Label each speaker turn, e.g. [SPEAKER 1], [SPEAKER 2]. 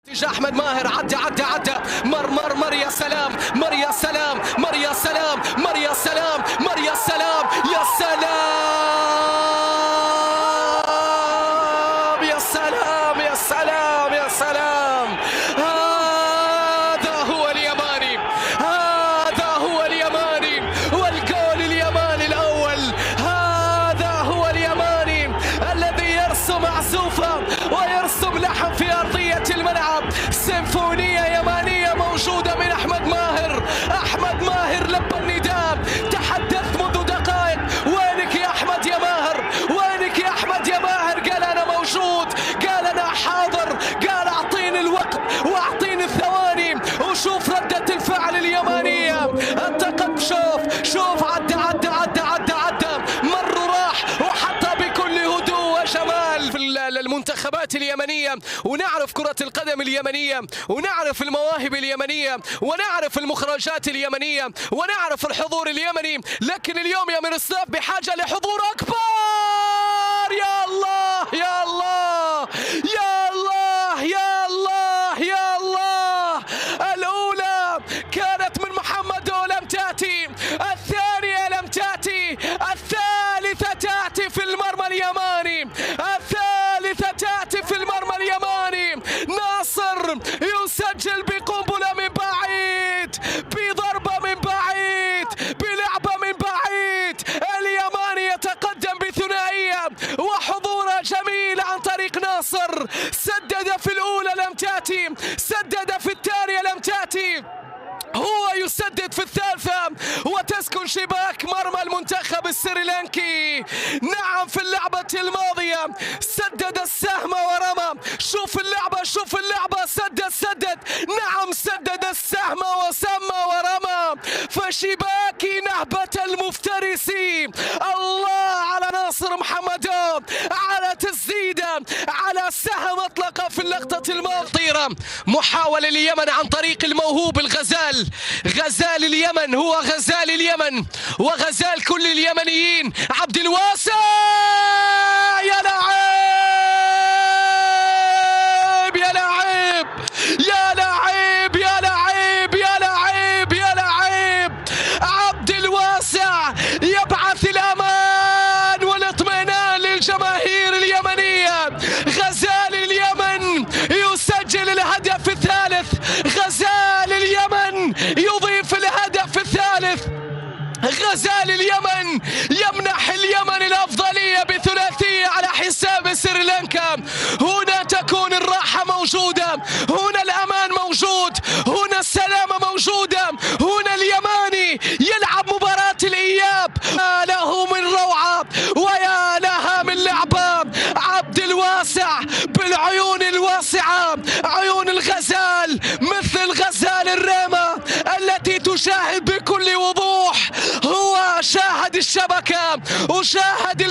[SPEAKER 1] اتجاه احمد ماهر، عدى مر يا سلام، مر يا سلام، مر يا سلام، مر يا سلام، مر يا سلام، يا سلام يا سلام يا سلام يا سلام. هذا هو اليماني، هذا هو اليماني، والجول اليماني الاول. هذا هو اليماني الذي يرسم عزوفه ويرسم لحم في ارضيه الملعب. سيمفونية يمانية موجودة من أحمد ماهر. أحمد ماهر لبى النداء، تحدث منذ دقائق: وينك يا أحمد يا ماهر، وينك يا أحمد يا ماهر؟ قال أنا موجود، قال أنا حاضر، قال أعطيني الوقت وأعطيني الثواني وشوف ردة الفعل اليمانية. انتقد، شوف عدى مر وراح وحتى بكل هدوء وجمال في المنتخبات اليمنية، ونعرف كرة القدم اليمنية، ونعرف المواهب اليمنية، ونعرف المخرجات اليمنية، ونعرف الحضور اليمني. لكن اليوم يا ميروسلاف بحاجة لحضور أكبر. يا الله يا الله يا الله يا الله يا الله. الأولى كانت من محمد ولم تأتي، الثانية لم تأتي، الثالثة تأتي في المرمى اليماني، الثالثة تأتي في المرمى اليماني. ناصر يسجل بقنبلة من بعيد، بضربة من بعيد، بلعبة من بعيد. اليماني يتقدم بثنائية وحضور جميل عن طريق ناصر. سدد في الأولى لم تأتي، سدد في الثانية لم تأتي، هو يسدد في الثالثة وتسكن شباك مرمى المنتخب السريلانكي. نعم، في اللعبة الماضية سدد السهم ورمى. شوف اللعبة، شوف اللعبة، سدد. نعم، سدد السهم وسمى ورمى. فشباكي نهبة المفترسي. الله على ناصر محمد، على تسديده، على سهم اطلق في اللقطة الماضية. محاولة اليمن عن طريق الموهوب الغزال. غزال اليمن هو غزال اليمن وغزال كل اليمنيين. عبد الواسع، يا لاعب يا لاعب يا لاعب يا لاعب يا لاعب يا لاعب. عبد الواسع يبعث الأمان والاطمئنان للجماهير اليمنية. غزال اليمن يسجل الهدف الثالث، غزال اليمن يضيف الهدف الثالث. غزال اليمن يمنح اليمن الأفضلية بثلاثية على حساب سريلانكا. هنا تكون الراحة موجودة، هنا الأمان موجود، هنا السلامة موجودة، هنا اليماني يلعب مباراة الإياب. ما له من روعة ويا لها من لعبة. عبد الواسع بالعيون الواسعة، عيون الغزال مثل غزال الريمة التي تشاهد بكل وضوح. هو شاهد الشبكة وشاهد